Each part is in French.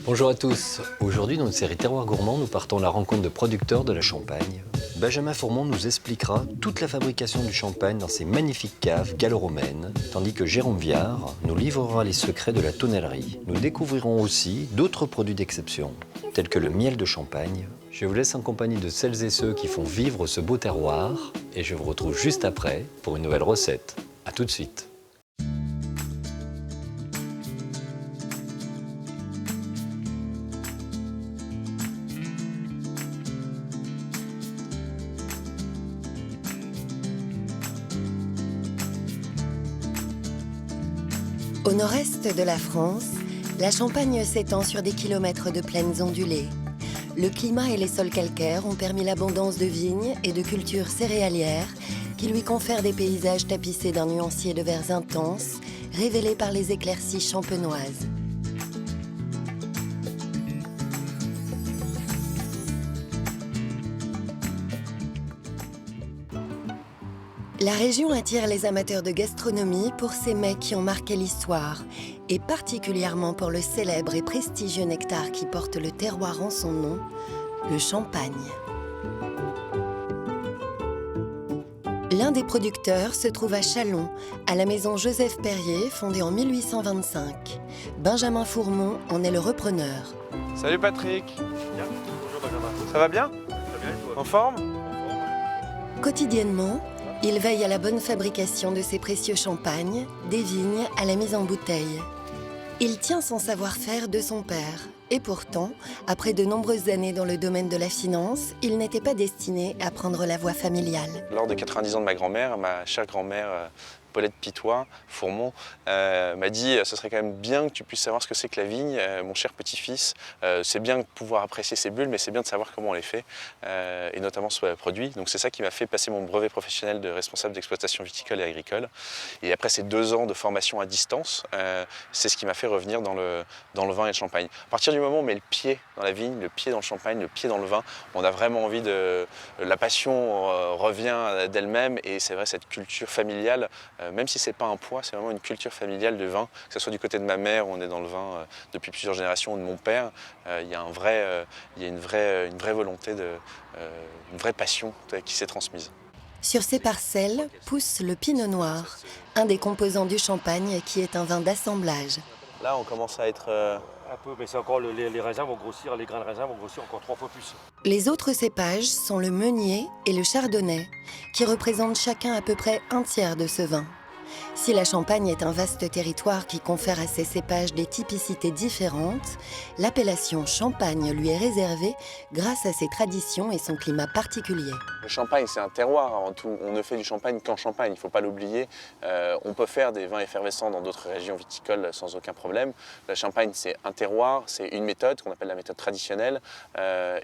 Bonjour à tous. Aujourd'hui, dans notre série Terroir Gourmand, nous partons à la rencontre de producteurs de la Champagne. Benjamin Fourmont nous expliquera toute la fabrication du champagne dans ses magnifiques caves gallo-romaines, tandis que Jérôme Viard nous livrera les secrets de la tonnellerie. Nous découvrirons aussi d'autres produits d'exception, tels que le miel de Champagne. Je vous laisse en compagnie de celles et ceux qui font vivre ce beau terroir, et je vous retrouve juste après pour une nouvelle recette. A tout de suite. Au nord-est de la France, la Champagne s'étend sur des kilomètres de plaines ondulées. Le climat et les sols calcaires ont permis l'abondance de vignes et de cultures céréalières qui lui confèrent des paysages tapissés d'un nuancier de verts intenses, révélés par les éclaircies champenoises. La région attire les amateurs de gastronomie pour ses mets qui ont marqué l'histoire, et particulièrement pour le célèbre et prestigieux nectar qui porte le terroir en son nom, le champagne. L'un des producteurs se trouve à Châlons, à la maison Joseph Perrier, fondée en 1825. Benjamin Fourmont en est le repreneur. Salut Patrick. Bien. Bonjour Benjamin. Ça va bien? Très bien, et toi? En forme? Quotidiennement, il veille à la bonne fabrication de ses précieux champagnes, des vignes à la mise en bouteille. Il tient son savoir-faire de son père. Et pourtant, après de nombreuses années dans le domaine de la finance, il n'était pas destiné à prendre la voie familiale. Lors des 90 ans de ma grand-mère, ma chère grand-mère Paulette Pitois, Fourmont, m'a dit ce serait quand même bien que tu puisses savoir ce que c'est que la vigne, mon cher petit-fils. C'est bien de pouvoir apprécier ces bulles, mais c'est bien de savoir comment on les fait, et notamment ce produit. Donc c'est ça qui m'a fait passer mon brevet professionnel de responsable d'exploitation viticole et agricole. Et après ces 2 ans de formation à distance, c'est ce qui m'a fait revenir dans le vin et le champagne. À partir du moment où on met le pied dans la vigne, le pied dans le champagne, le pied dans le vin, on a vraiment envie de... La passion revient d'elle-même, et c'est vrai, cette culture familiale, même si ce n'est pas un poids, c'est vraiment une culture familiale de vin, que ce soit du côté de ma mère, où on est dans le vin depuis plusieurs générations, ou de mon père, il y a une vraie volonté, une vraie passion qui s'est transmise. Sur ces parcelles pousse le pinot noir, un des composants du champagne qui est un vin d'assemblage. Là, on commence à être... Un peu, mais c'est encore les raisins vont grossir, les grains de raisin vont grossir encore 3 fois plus. Les autres cépages sont le meunier et le chardonnay, qui représentent chacun à peu près un tiers de ce vin. Si la Champagne est un vaste territoire qui confère à ses cépages des typicités différentes, l'appellation Champagne lui est réservée grâce à ses traditions et son climat particulier. Le champagne, c'est un terroir avant tout. On ne fait du champagne qu'en Champagne, il ne faut pas l'oublier. On peut faire des vins effervescents dans d'autres régions viticoles sans aucun problème. La Champagne, c'est un terroir, c'est une méthode qu'on appelle la méthode traditionnelle.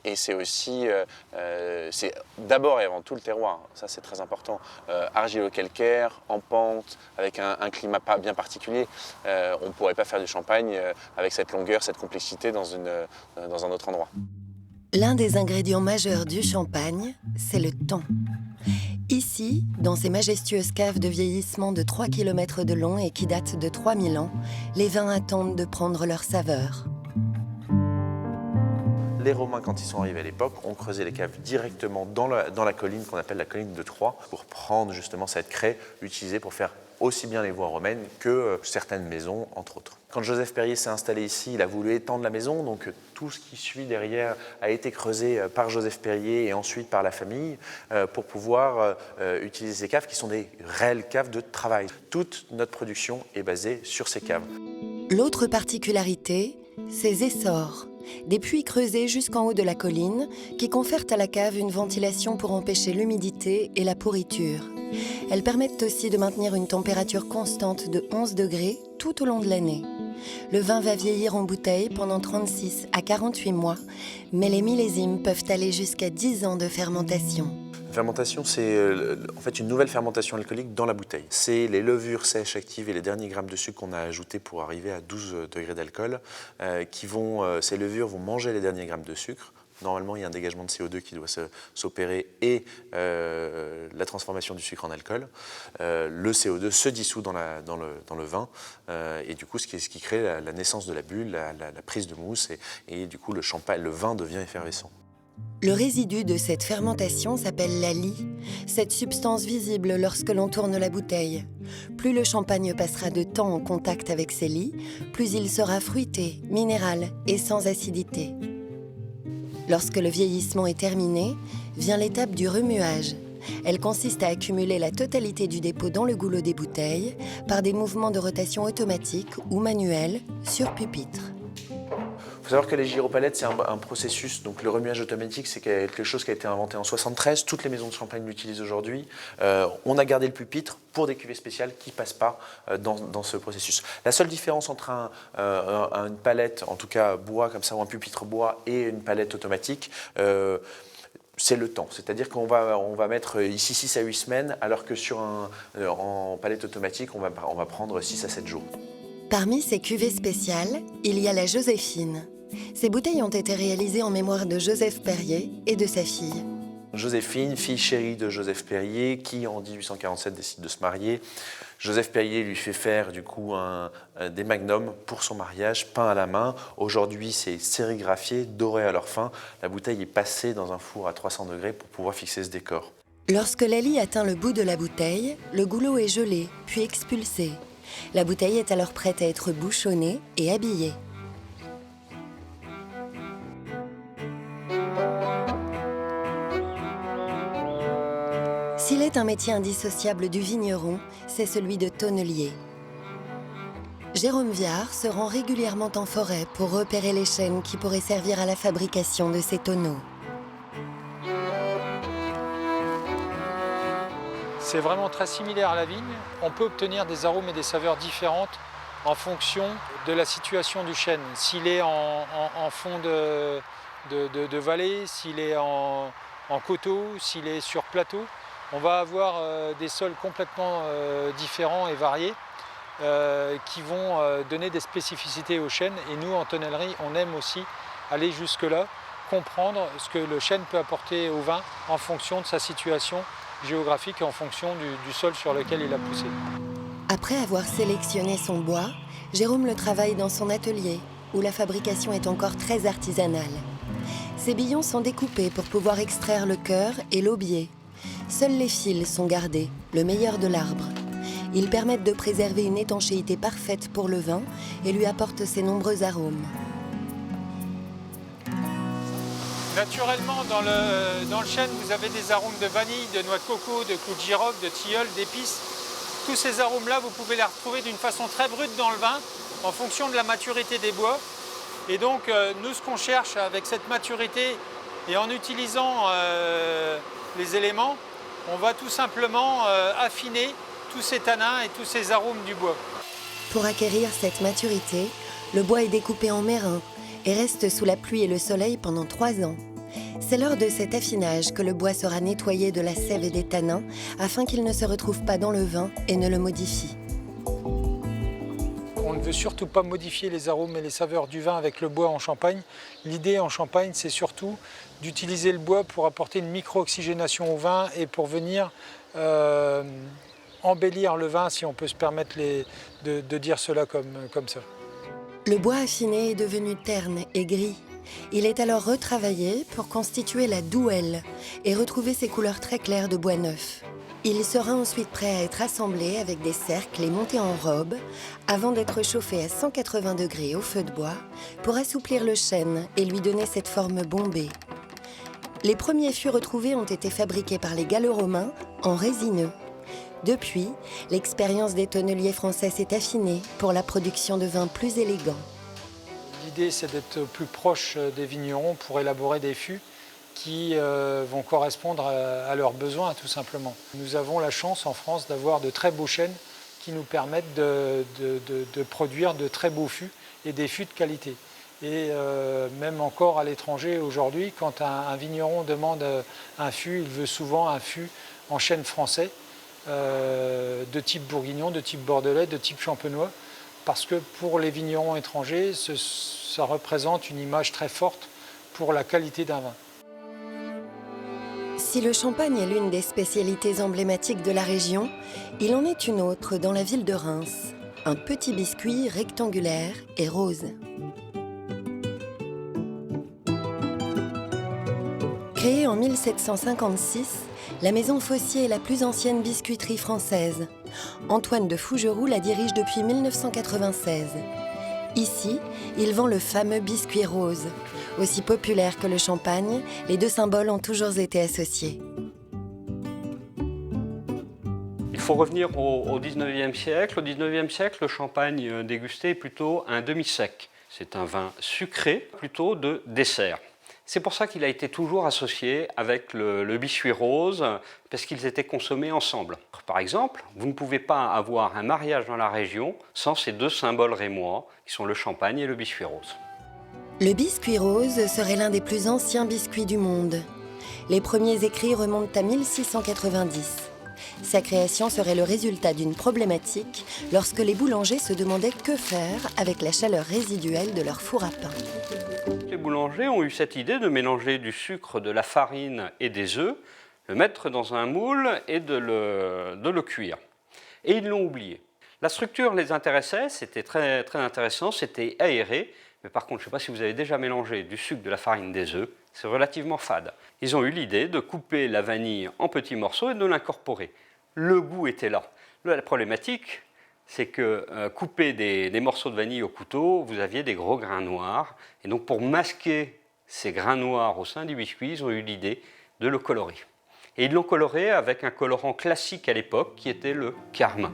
Et c'est aussi, c'est d'abord et avant tout le terroir. Ça, c'est très important. Argilo-calcaire, en pente, avec un climat pas bien particulier. On ne pourrait pas faire du champagne avec cette longueur, cette complexité dans un autre endroit. L'un des ingrédients majeurs du champagne, c'est le temps. Ici, dans ces majestueuses caves de vieillissement de 3 km de long et qui datent de 3000 ans, les vins attendent de prendre leur saveur. Les Romains, quand ils sont arrivés à l'époque, ont creusé les caves directement dans la colline qu'on appelle la colline de Troie, pour prendre justement cette craie utilisée pour faire aussi bien les voies romaines que certaines maisons, entre autres. Quand Joseph Perrier s'est installé ici, il a voulu étendre la maison, donc tout ce qui suit derrière a été creusé par Joseph Perrier et ensuite par la famille pour pouvoir utiliser ces caves qui sont des réelles caves de travail. Toute notre production est basée sur ces caves. L'autre particularité, ces essors. Des puits creusés jusqu'en haut de la colline qui confèrent à la cave une ventilation pour empêcher l'humidité et la pourriture. Elles permettent aussi de maintenir une température constante de 11 degrés tout au long de l'année. Le vin va vieillir en bouteille pendant 36 à 48 mois, mais les millésimes peuvent aller jusqu'à 10 ans de fermentation. La fermentation, c'est en fait une nouvelle fermentation alcoolique dans la bouteille. C'est les levures sèches activées, les derniers grammes de sucre qu'on a ajoutés pour arriver à 12 degrés d'alcool, ces levures vont manger les derniers grammes de sucre, normalement il y a un dégagement de CO2 qui doit s'opérer et la transformation du sucre en alcool. Le CO2 se dissout dans le vin et du coup ce qui crée la naissance de la bulle, la prise de mousse et du coup le vin devient effervescent. Le résidu de cette fermentation s'appelle la lie, cette substance visible lorsque l'on tourne la bouteille. Plus le champagne passera de temps en contact avec ces lies, plus il sera fruité, minéral et sans acidité. Lorsque le vieillissement est terminé, vient l'étape du remuage. Elle consiste à accumuler la totalité du dépôt dans le goulot des bouteilles par des mouvements de rotation automatiques ou manuels sur pupitre. Il faut savoir que les gyropalettes, c'est un processus, donc le remuage automatique, c'est quelque chose qui a été inventé en 1973. Toutes les maisons de champagne l'utilisent aujourd'hui. On a gardé le pupitre pour des cuvées spéciales qui ne passent pas dans ce processus. La seule différence entre une palette, en tout cas bois comme ça, ou un pupitre bois, et une palette automatique, c'est le temps. C'est-à-dire qu'on va mettre ici 6 à 8 semaines, alors que en palette automatique, on va prendre 6 à 7 jours. Parmi ces cuvées spéciales, il y a la Joséphine. Ces bouteilles ont été réalisées en mémoire de Joseph Perrier et de sa fille. Joséphine, fille chérie de Joseph Perrier, qui en 1847 décide de se marier. Joseph Perrier lui fait faire du coup des magnums pour son mariage, peints à la main. Aujourd'hui, c'est sérigraphié, doré à leur fin. La bouteille est passée dans un four à 300 degrés pour pouvoir fixer ce décor. Lorsque la lie atteint le bout de la bouteille, le goulot est gelé, puis expulsé. La bouteille est alors prête à être bouchonnée et habillée. S'il est un métier indissociable du vigneron, c'est celui de tonnelier. Jérôme Viard se rend régulièrement en forêt pour repérer les chênes qui pourraient servir à la fabrication de ces tonneaux. C'est vraiment très similaire à la vigne. On peut obtenir des arômes et des saveurs différentes en fonction de la situation du chêne. S'il est en fond de vallée, s'il est en coteau, s'il est sur plateau, on va avoir des sols complètement différents et variés qui vont donner des spécificités au chêne. Et nous, en tonnellerie, on aime aussi aller jusque-là, comprendre ce que le chêne peut apporter au vin en fonction de sa situation géographique et en fonction du sol sur lequel il a poussé. Après avoir sélectionné son bois, Jérôme le travaille dans son atelier, où la fabrication est encore très artisanale. Ces billons sont découpés pour pouvoir extraire le cœur et l'aubier. Seuls les fils sont gardés, le meilleur de l'arbre. Ils permettent de préserver une étanchéité parfaite pour le vin et lui apportent ses nombreux arômes. Naturellement, dans le chêne, vous avez des arômes de vanille, de noix de coco, de clous de girofle, de tilleul, d'épices. Tous ces arômes-là, vous pouvez les retrouver d'une façon très brute dans le vin, en fonction de la maturité des bois. Et donc, nous, ce qu'on cherche avec cette maturité et en utilisant les éléments, on va tout simplement affiner tous ces tanins et tous ces arômes du bois. Pour acquérir cette maturité, le bois est découpé en mérins et reste sous la pluie et le soleil pendant 3 ans. C'est lors de cet affinage que le bois sera nettoyé de la sève et des tanins afin qu'il ne se retrouve pas dans le vin et ne le modifie. On ne veut surtout pas modifier les arômes et les saveurs du vin avec le bois en Champagne. L'idée en Champagne, c'est surtout d'utiliser le bois pour apporter une micro-oxygénation au vin et pour venir embellir le vin, si on peut se permettre de dire cela comme ça. Le bois affiné est devenu terne et gris. Il est alors retravaillé pour constituer la douelle et retrouver ses couleurs très claires de bois neuf. Il sera ensuite prêt à être assemblé avec des cercles et monté en robe avant d'être chauffé à 180 degrés au feu de bois pour assouplir le chêne et lui donner cette forme bombée. Les premiers fûts retrouvés ont été fabriqués par les Gallo-Romains en résineux. Depuis, l'expérience des tonneliers français s'est affinée pour la production de vins plus élégants. L'idée, c'est d'être plus proche des vignerons pour élaborer des fûts qui vont correspondre à leurs besoins, tout simplement. Nous avons la chance en France d'avoir de très beaux chênes qui nous permettent de produire de très beaux fûts et des fûts de qualité. Et même encore à l'étranger aujourd'hui, quand un vigneron demande un fût, il veut souvent un fût en chêne français, de type bourguignon, de type bordelais, de type champenois, parce que pour les vignerons étrangers, ça représente une image très forte pour la qualité d'un vin. Si le champagne est l'une des spécialités emblématiques de la région, il en est une autre dans la ville de Reims. Un petit biscuit rectangulaire et rose. Créée en 1756, la maison Fossier est la plus ancienne biscuiterie française. Antoine de Fougeroux la dirige depuis 1996. Ici, il vend le fameux biscuit rose. Aussi populaire que le champagne, les deux symboles ont toujours été associés. Il faut revenir au 19e siècle. Au 19e siècle, le champagne dégusté est plutôt un demi-sec. C'est un vin sucré, plutôt de dessert. C'est pour ça qu'il a été toujours associé avec le biscuit rose, parce qu'ils étaient consommés ensemble. Par exemple, vous ne pouvez pas avoir un mariage dans la région sans ces deux symboles rémois, qui sont le champagne et le biscuit rose. Le biscuit rose serait l'un des plus anciens biscuits du monde. Les premiers écrits remontent à 1690. Sa création serait le résultat d'une problématique lorsque les boulangers se demandaient que faire avec la chaleur résiduelle de leur four à pain. Les boulangers ont eu cette idée de mélanger du sucre, de la farine et des œufs, le mettre dans un moule et de le cuire. Et ils l'ont oublié. La structure les intéressait, c'était très, très intéressant, c'était aéré. Mais par contre, je ne sais pas si vous avez déjà mélangé du sucre, de la farine, des œufs, c'est relativement fade. Ils ont eu l'idée de couper la vanille en petits morceaux et de l'incorporer. Le goût était là. La problématique, c'est que couper des morceaux de vanille au couteau, vous aviez des gros grains noirs. Et donc pour masquer ces grains noirs au sein du biscuit, ils ont eu l'idée de le colorer. Et ils l'ont coloré avec un colorant classique à l'époque, qui était le carmin.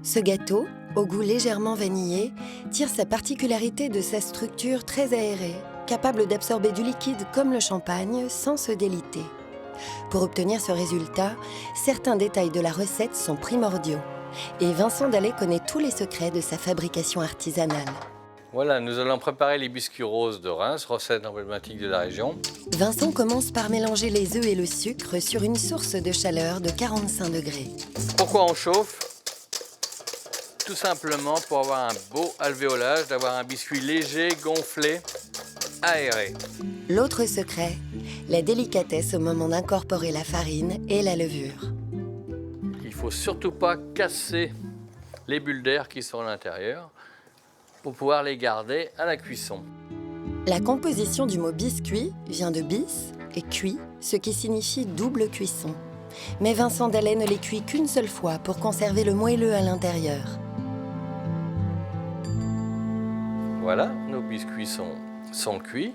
Ce gâteau, au goût légèrement vanillé, tire sa particularité de sa structure très aérée, capable d'absorber du liquide comme le champagne sans se déliter. Pour obtenir ce résultat, certains détails de la recette sont primordiaux. Et Vincent Dallet connaît tous les secrets de sa fabrication artisanale. Voilà, nous allons préparer les biscuits roses de Reims, recette emblématique de la région. Vincent commence par mélanger les œufs et le sucre sur une source de chaleur de 45 degrés. Pourquoi on chauffe? Tout simplement pour avoir un beau alvéolage, d'avoir un biscuit léger, gonflé, aéré. L'autre secret, la délicatesse au moment d'incorporer la farine et la levure. Il ne faut surtout pas casser les bulles d'air qui sont à l'intérieur pour pouvoir les garder à la cuisson. La composition du mot biscuit vient de bis et cuit, ce qui signifie double cuisson. Mais Vincent Dallet ne les cuit qu'une seule fois pour conserver le moelleux à l'intérieur. Voilà, nos biscuits sont cuits.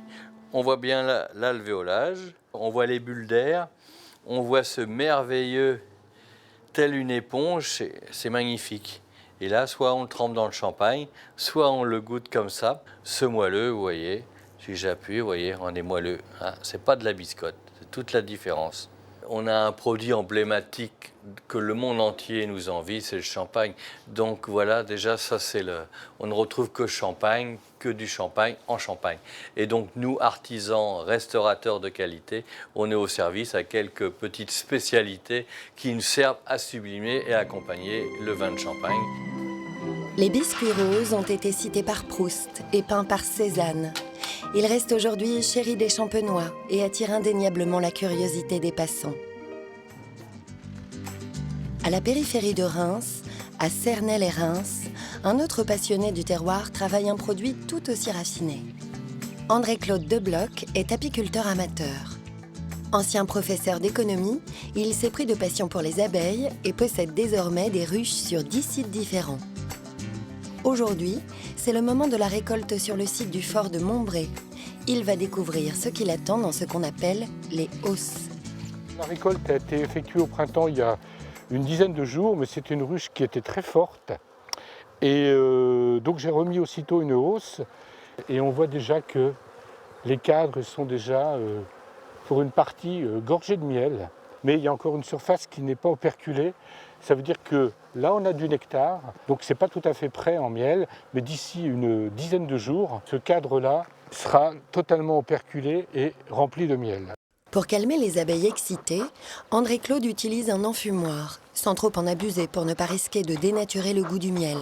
On voit bien l'alvéolage, on voit les bulles d'air, on voit ce merveilleux, tel une éponge, c'est magnifique. Et là, soit on le trempe dans le champagne, soit on le goûte comme ça. Ce moelleux, vous voyez, si j'appuie, vous voyez, on est moelleux. Hein, c'est pas de la biscotte, c'est toute la différence. On a un produit emblématique que le monde entier nous envie, c'est le champagne. Donc voilà, déjà, ça c'est on ne retrouve que champagne, que du champagne en Champagne. Et donc nous, artisans, restaurateurs de qualité, on est au service à quelques petites spécialités qui nous servent à sublimer et accompagner le vin de Champagne. Les biscuits roses ont été cités par Proust et peints par Cézanne. Ils restent aujourd'hui chéris des Champenois et attirent indéniablement la curiosité des passants. À la périphérie de Reims, à Cernay-les-Reims, un autre passionné du terroir travaille un produit tout aussi raffiné. André-Claude Debloc est apiculteur amateur. Ancien professeur d'économie, il s'est pris de passion pour les abeilles et possède désormais des ruches sur 10 sites différents. Aujourd'hui, c'est le moment de la récolte sur le site du fort de Montbré. Il va découvrir ce qui l'attend dans ce qu'on appelle les hausses. La récolte a été effectuée au printemps il y a une dizaine de jours, mais c'est une ruche qui était très forte. Et donc j'ai remis aussitôt une hausse et on voit déjà que les cadres sont déjà pour une partie gorgés de miel. Mais il y a encore une surface qui n'est pas operculée. Ça veut dire que là, on a du nectar, donc c'est pas tout à fait prêt en miel, mais d'ici une dizaine de jours, ce cadre-là sera totalement operculé et rempli de miel. Pour calmer les abeilles excitées, André-Claude utilise un enfumoir, sans trop en abuser pour ne pas risquer de dénaturer le goût du miel.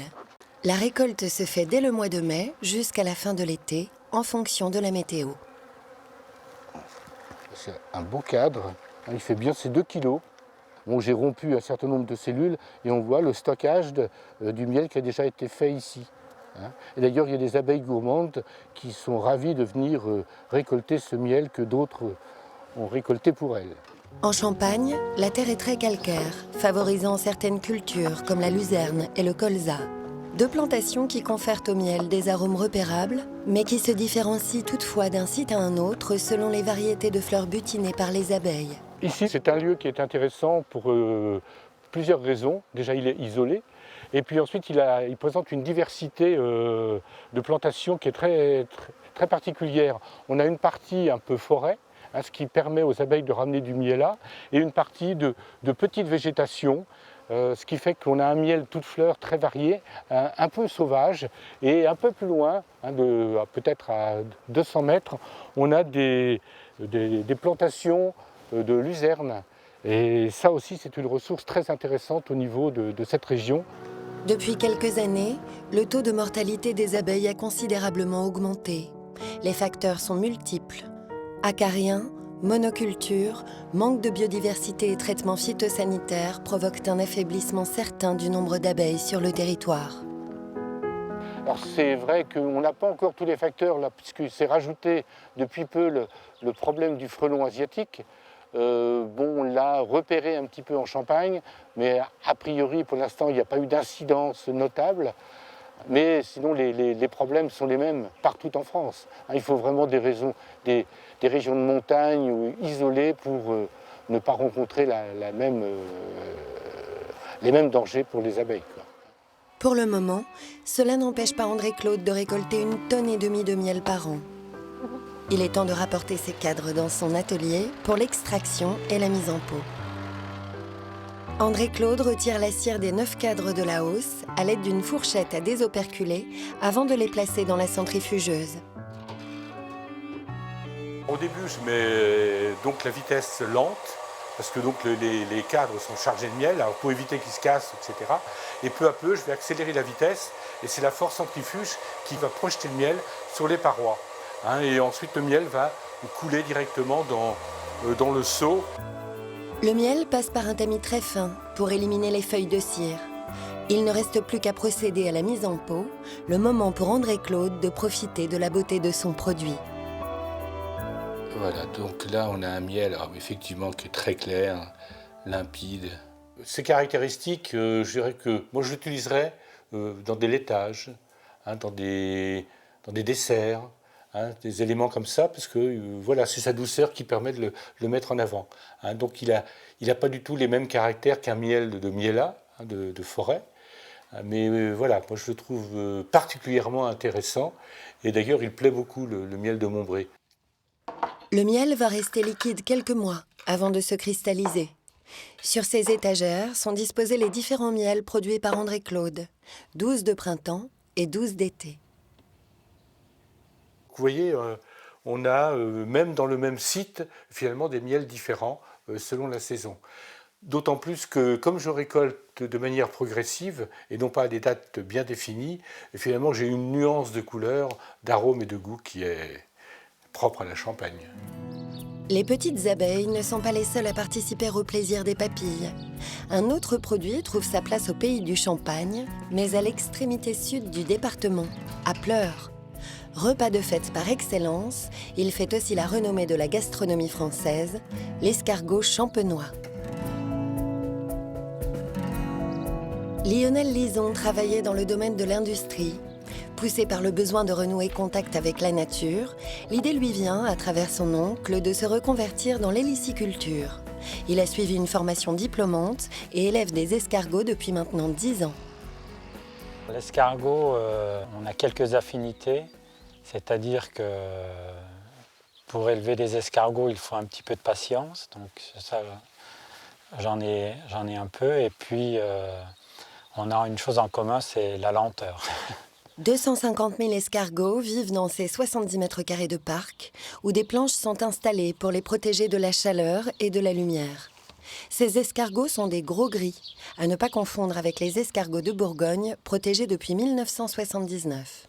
La récolte se fait dès le mois de mai jusqu'à la fin de l'été, en fonction de la météo. C'est un beau cadre, il fait bien ses 2 kilos. Bon, j'ai rompu un certain nombre de cellules et on voit le stockage du miel qui a déjà été fait ici. Et d'ailleurs, il y a des abeilles gourmandes qui sont ravies de venir récolter ce miel que d'autres ont récolté pour elles. En Champagne, la terre est très calcaire, favorisant certaines cultures comme la luzerne et le colza. 2 plantations qui confèrent au miel des arômes repérables, mais qui se différencient toutefois d'un site à un autre selon les variétés de fleurs butinées par les abeilles. Ici, c'est un lieu qui est intéressant pour plusieurs raisons. Déjà, il est isolé. Et puis ensuite, il présente une diversité de plantations qui est très particulière. On a une partie un peu forêt, ce qui permet aux abeilles de ramener du miel là, et une partie de petite végétation, ce qui fait qu'on a un miel toute fleur très varié, un peu sauvage. Et un peu plus loin, peut-être à 200 mètres, on a des plantations de luzerne. Et ça aussi, c'est une ressource très intéressante au niveau de cette région. Depuis quelques années, le taux de mortalité des abeilles a considérablement augmenté. Les facteurs sont multiples. Acariens, monoculture, manque de biodiversité et traitements phytosanitaires provoquent un affaiblissement certain du nombre d'abeilles sur le territoire. Alors c'est vrai qu'on n'a pas encore tous les facteurs là, puisque c'est rajouté depuis peu le problème du frelon asiatique. On l'a repéré un petit peu en Champagne, mais a priori pour l'instant il n'y a pas eu d'incidence notable. Mais sinon les problèmes sont les mêmes partout en France. Il faut vraiment des régions de montagne ou isolées pour ne pas rencontrer les mêmes dangers pour les abeilles. Pour le moment, cela n'empêche pas André-Claude de récolter 1,5 tonne de miel par an. Il est temps de rapporter ses cadres dans son atelier pour l'extraction et la mise en pot. André-Claude retire la cire des 9 cadres de la hausse à l'aide d'une fourchette à désoperculer avant de les placer dans la centrifugeuse. Au début, je mets donc la vitesse lente, parce que donc les cadres sont chargés de miel, alors pour éviter qu'ils se cassent, etc. Et peu à peu, je vais accélérer la vitesse, et c'est la force centrifuge qui va projeter le miel sur les parois. Et ensuite, le miel va couler directement dans le seau. Le miel passe par un tamis très fin pour éliminer les feuilles de cire. Il ne reste plus qu'à procéder à la mise en pot, le moment pour André-Claude de profiter de la beauté de son produit. Voilà, donc là on a un miel effectivement qui est très clair, limpide. Ces caractéristiques, je dirais que moi je l'utiliserais dans des laitages, dans des desserts, des éléments comme ça, parce que voilà, c'est sa douceur qui permet de le mettre en avant. Donc il a pas du tout les mêmes caractères qu'un miel de miellat, de forêt. Mais voilà, moi je le trouve particulièrement intéressant. Et d'ailleurs, il plaît beaucoup le miel de Montbré. Le miel va rester liquide quelques mois avant de se cristalliser. Sur ces étagères sont disposés les différents miels produits par André-Claude, 12 de printemps et 12 d'été. Vous voyez, on a, même dans le même site, finalement des miels différents selon la saison. D'autant plus que, comme je récolte de manière progressive, et non pas à des dates bien définies, finalement j'ai une nuance de couleur, d'arôme et de goût qui est propre à la Champagne. Les petites abeilles ne sont pas les seules à participer au plaisir des papilles. Un autre produit trouve sa place au pays du Champagne, mais à l'extrémité sud du département, à Pleurs. Repas de fête par excellence, il fait aussi la renommée de la gastronomie française, l'escargot champenois. Lionel Lison travaillait dans le domaine de l'industrie. Poussé par le besoin de renouer contact avec la nature, l'idée lui vient, à travers son oncle, de se reconvertir dans l'héliciculture. Il a suivi une formation diplômante et élève des escargots depuis maintenant 10 ans. L'escargot, on a quelques affinités, c'est-à-dire que pour élever des escargots, il faut un petit peu de patience, donc ça, j'en ai un peu, et puis on a une chose en commun, c'est la lenteur. 250 000 escargots vivent dans ces 70 mètres carrés de parc, où des planches sont installées pour les protéger de la chaleur et de la lumière. Ces escargots sont des gros gris, à ne pas confondre avec les escargots de Bourgogne, protégés depuis 1979.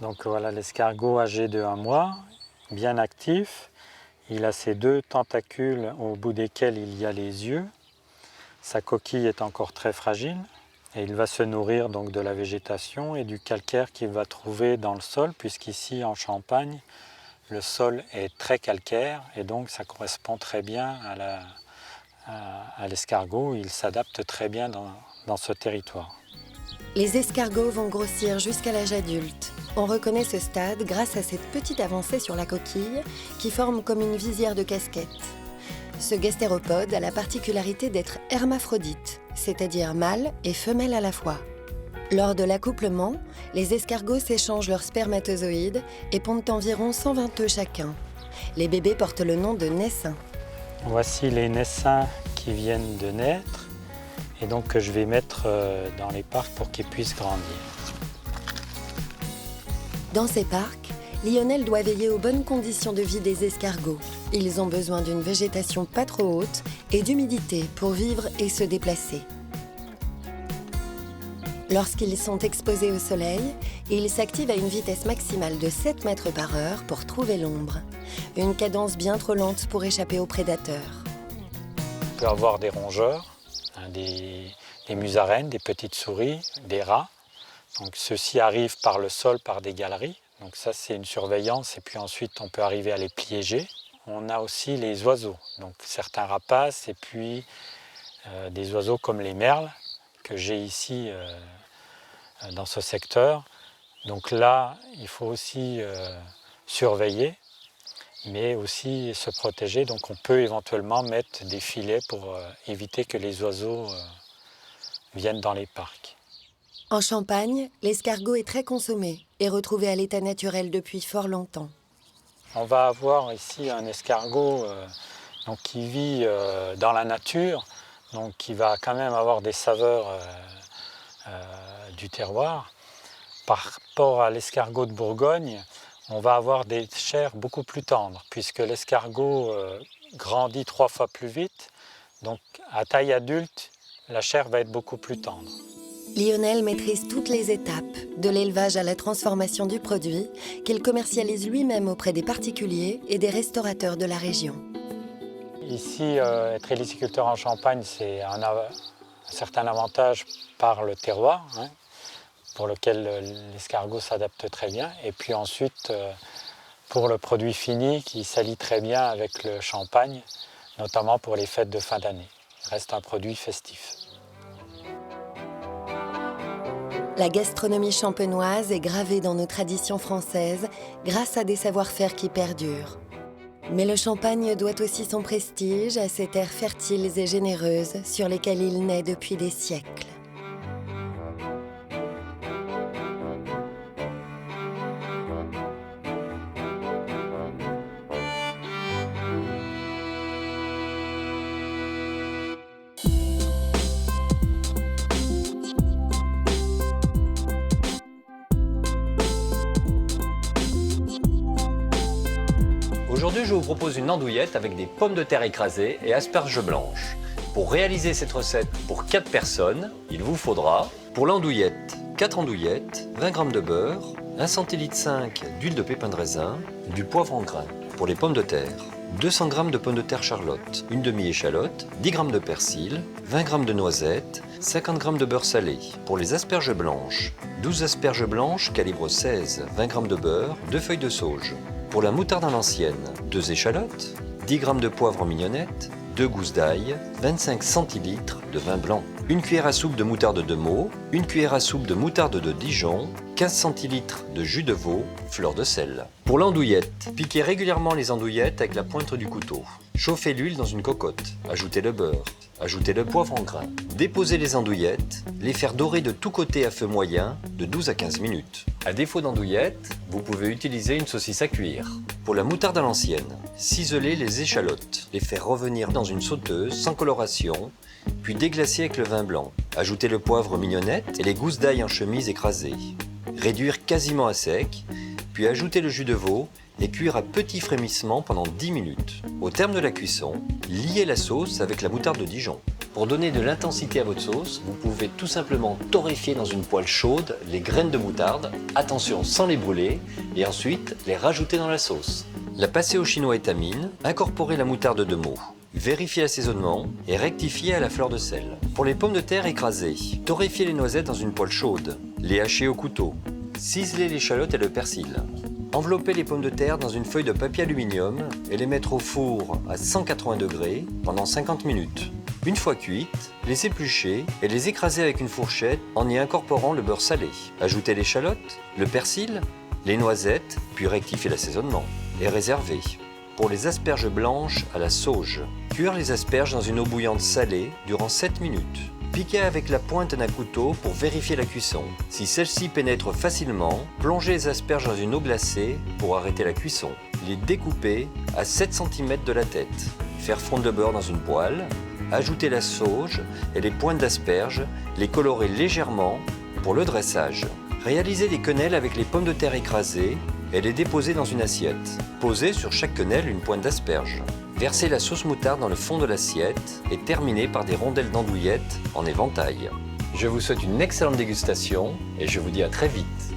Donc voilà l'escargot âgé de 1 mois. bien actif. Il a ses 2 tentacules au bout desquels il y a les yeux. Sa coquille est encore très fragile et il va se nourrir donc de la végétation et du calcaire qu'il va trouver dans le sol, puisqu'ici en Champagne, le sol est très calcaire et donc ça correspond très bien à l'escargot. Il s'adapte très bien dans ce territoire. Les escargots vont grossir jusqu'à l'âge adulte. On reconnaît ce stade grâce à cette petite avancée sur la coquille qui forme comme une visière de casquette. Ce gastéropode a la particularité d'être hermaphrodite, c'est-à-dire mâle et femelle à la fois. Lors de l'accouplement, les escargots s'échangent leurs spermatozoïdes et pondent environ 120 œufs chacun. Les bébés portent le nom de naissins. Voici les naissins qui viennent de naître et donc que je vais mettre dans les parcs pour qu'ils puissent grandir. Dans ces parcs, Lionel doit veiller aux bonnes conditions de vie des escargots. Ils ont besoin d'une végétation pas trop haute et d'humidité pour vivre et se déplacer. Lorsqu'ils sont exposés au soleil, ils s'activent à une vitesse maximale de 7 mètres par heure pour trouver l'ombre. Une cadence bien trop lente pour échapper aux prédateurs. On peut avoir des rongeurs, des musaraignes, des petites souris, des rats. Donc, ceux-ci arrivent par le sol, par des galeries. Donc ça, c'est une surveillance et puis ensuite, on peut arriver à les piéger. On a aussi les oiseaux, donc certains rapaces et puis des oiseaux comme les merles que j'ai ici dans ce secteur. Donc là, il faut aussi surveiller, mais aussi se protéger. Donc on peut éventuellement mettre des filets pour éviter que les oiseaux viennent dans les parcs. En Champagne, l'escargot est très consommé et retrouvé à l'état naturel depuis fort longtemps. On va avoir ici un escargot donc, qui vit dans la nature, donc qui va quand même avoir des saveurs du terroir. Par rapport à l'escargot de Bourgogne, on va avoir des chairs beaucoup plus tendres, puisque l'escargot grandit 3 fois plus vite. Donc à taille adulte, la chair va être beaucoup plus tendre. Lionel maîtrise toutes les étapes, de l'élevage à la transformation du produit, qu'il commercialise lui-même auprès des particuliers et des restaurateurs de la région. Ici, être héliciculteur en Champagne, c'est un certain avantage par le terroir, pour lequel l'escargot s'adapte très bien. Et puis ensuite, pour le produit fini qui s'allie très bien avec le champagne, notamment pour les fêtes de fin d'année. Il reste un produit festif. La gastronomie champenoise est gravée dans nos traditions françaises grâce à des savoir-faire qui perdurent. Mais le champagne doit aussi son prestige à ces terres fertiles et généreuses sur lesquelles il naît depuis des siècles. Aujourd'hui, je vous propose une andouillette avec des pommes de terre écrasées et asperges blanches. Pour réaliser cette recette pour 4 personnes, il vous faudra, pour l'andouillette, 4 andouillettes, 20 g de beurre, 1 centilitre d'huile de pépin de raisin, du poivre en grains. Pour les pommes de terre, 200 g de pommes de terre charlotte, une demi-échalote, 10 g de persil, 20 g de noisettes, 50 g de beurre salé. Pour les asperges blanches, 12 asperges blanches calibre 16, 20 g de beurre, 2 feuilles de sauge. Pour la moutarde à l'ancienne, 2 échalotes, 10 g de poivre en mignonnette, 2 gousses d'ail, 25 centilitres de vin blanc, 1 cuillère à soupe de moutarde de Meaux, 1 cuillère à soupe de moutarde de Dijon, 15 centilitres de jus de veau, fleur de sel. Pour l'andouillette, piquez régulièrement les andouillettes avec la pointe du couteau. Chauffez l'huile dans une cocotte, ajoutez le beurre, ajoutez le poivre en grains. Déposez les andouillettes, les faire dorer de tous côtés à feu moyen de 12 à 15 minutes. À défaut d'andouillettes, vous pouvez utiliser une saucisse à cuire. Pour la moutarde à l'ancienne, ciselez les échalotes, les faire revenir dans une sauteuse sans coloration, puis déglacer avec le vin blanc. Ajoutez le poivre mignonnette et les gousses d'ail en chemise écrasées. Réduire quasiment à sec, puis ajouter le jus de veau et cuire à petit frémissement pendant 10 minutes. Au terme de la cuisson, liez la sauce avec la moutarde de Dijon. Pour donner de l'intensité à votre sauce, vous pouvez tout simplement torréfier dans une poêle chaude les graines de moutarde, attention sans les brûler, et ensuite les rajouter dans la sauce. La passer au chinois étamine, incorporer la moutarde de Meaux. Vérifier l'assaisonnement et rectifier à la fleur de sel. Pour les pommes de terre écrasées, torréfier les noisettes dans une poêle chaude. Les hacher au couteau. Ciseler l'échalote et le persil. Envelopper les pommes de terre dans une feuille de papier aluminium et les mettre au four à 180 degrés pendant 50 minutes. Une fois cuites, les éplucher et les écraser avec une fourchette en y incorporant le beurre salé. Ajouter l'échalote, le persil, les noisettes, puis rectifier l'assaisonnement. Et réserver. Pour les asperges blanches à la sauge, cuire les asperges dans une eau bouillante salée durant 7 minutes. Piquer avec la pointe d'un couteau pour vérifier la cuisson. Si celle-ci pénètre facilement, plongez les asperges dans une eau glacée pour arrêter la cuisson. Les découper à 7 cm de la tête. Faire fondre le beurre dans une poêle. Ajouter la sauge et les pointes d'asperges, les colorer légèrement pour le dressage. Réaliser des quenelles avec les pommes de terre écrasées et les déposer dans une assiette. Posez sur chaque quenelle une pointe d'asperge. Versez la sauce moutarde dans le fond de l'assiette et terminez par des rondelles d'andouillettes en éventail. Je vous souhaite une excellente dégustation et je vous dis à très vite.